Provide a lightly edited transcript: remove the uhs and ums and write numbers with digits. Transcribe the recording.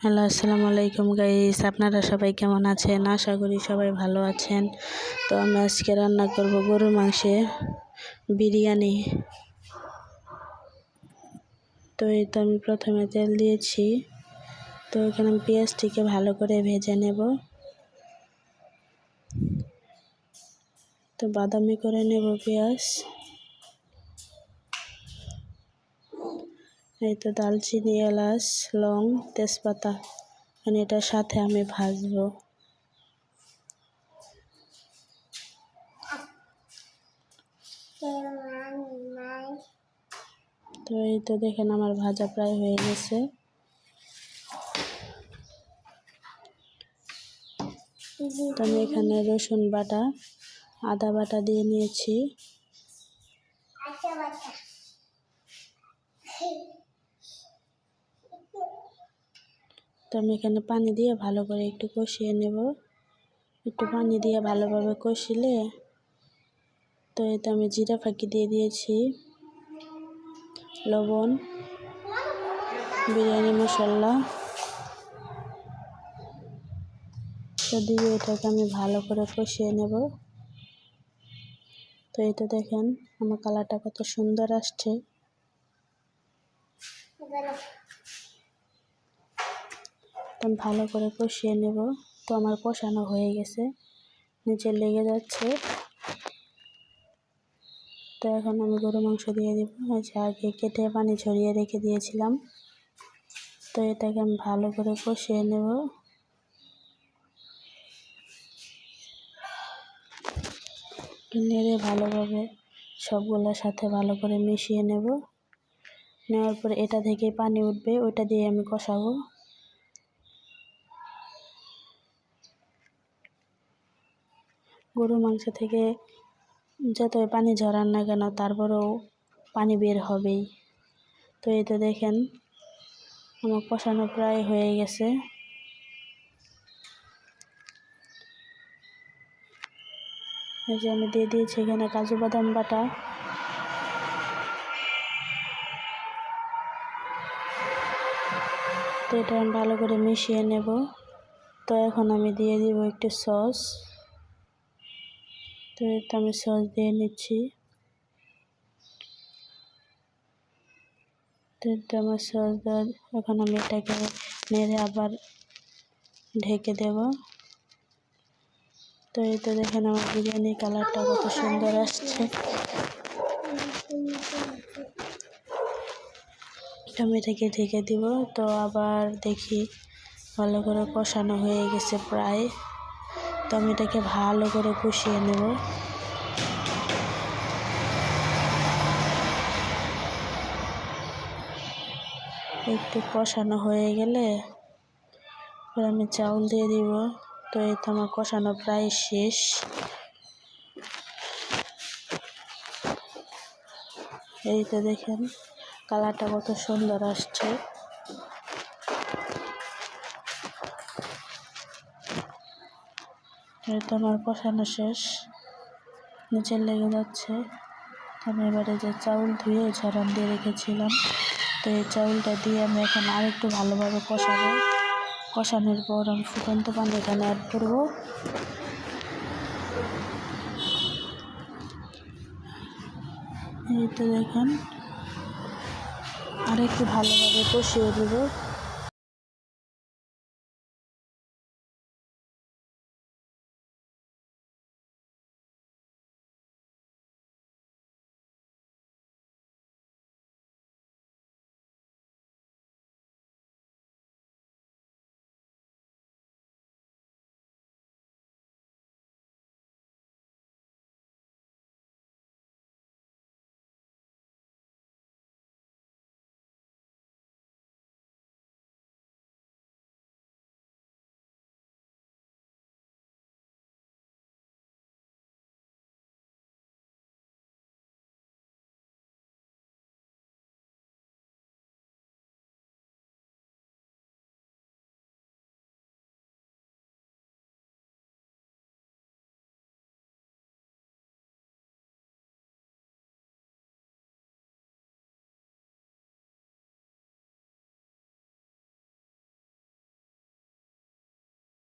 Hello, আসসালামু আলাইকুম guys. আপনারা সবাই কেমন আছেন? আশা করি সবাই ভালো আছেন। তো আমি আজকে রান্না করব গরুর মাংসের বিরিয়ানি। তো এই তো আমি প্রথমে তেল দিয়েছি। তো এখানে আমি পেঁয়াজটিকে ভালো করে ভেজে নেব। তো বাদামি করে নেব পেঁয়াজ। এই তো দালচিনি, এলাচ, লং, তেজপাতা এটার সাথে আমি ভাজবো। তো এই তো দেখেন আমার ভাজা প্রায় হয়ে গেছে। তো আমি এখানে রসুন বাটা, আদা বাটা দিয়ে নিয়েছি। তো আমি এখানে পানি দিয়ে ভালো করে একটু কষিয়ে নেব। একটু পানি দিয়ে ভালোভাবে কষিলে তো এই তো আমি জিরা ফাঁকি দিয়ে দিয়েছি, লবণ, বিরিয়ানি মশলা তো দিয়ে এটাকে আমি ভালো করে কষিয়ে নেব। তো এই তো দেখেন আমার কালারটা কত সুন্দর আসছে। তো ভালো করে কষিয়ে নেব। তো আমার কষানো হয়ে গেছে, নিচে লেগে যাচ্ছে। তো এখন আমি গরু মাংস দিয়ে দিব, আগে কেটে পানি ঝরিয়ে রেখে দিয়েছিলাম। তো এটাকে আমি ভালো করে কষিয়ে নেব। নেড়ে ভালোভাবে সবগুলোর সাথে ভালো করে মিশিয়ে নেব। নেওয়ার পরে এটা থেকে পানি উঠবে, ওইটা দিয়ে আমি কষাবো। গরুর মাংস থেকে যতই পানি ঝরান না কেন তারপরেও পানি বের হবেই। তো এই তো দেখেন আমার কষানো প্রায় হয়ে গেছে। এই যে আমি দিয়ে দিয়েছি এখানে কাজু বাদাম বাটা। তো এটা আমি ভালো করে মিশিয়ে নেব। তো এখন আমি দিয়ে দিব একটু সস। তো এটা আমি সস দিয়ে নিচ্ছি। তো এটা আমার সস দেওয়া, এখন আমি এটাকে নেড়ে আবার ঢেকে দেব। তো এই তো দেখেন আমার বিরিয়ানির কালারটা কত সুন্দর আসছে। আমি এটাকে ঢেকে দিব। তো আবার দেখি ভালো করে কষানো হয়ে গেছে প্রায়। তো আমি এটাকে ভালো করে কষিয়ে নেব। একটু কষানো হয়ে গেলে এবার আমি চাউল দিয়ে দিব। তো এই তো আমার কষানো প্রায় শেষ। এই তো দেখেন কালারটা কত সুন্দর আসছে। এই তো আমার কষানো শেষ, নিচে লেগে যাচ্ছে। আমি এবারে যে চাউল ধুয়ে ঝরান দিয়ে রেখেছিলাম, তো এই চাউলটা দিয়ে আমি এখন আরেকটু ভালোভাবে কষাবো। কষানোর পর আমি ফুটন্ত পানি এখানে অ্যাড করব। এই তো দেখেন আরেকটু ভালোভাবে কষিয়ে দেব।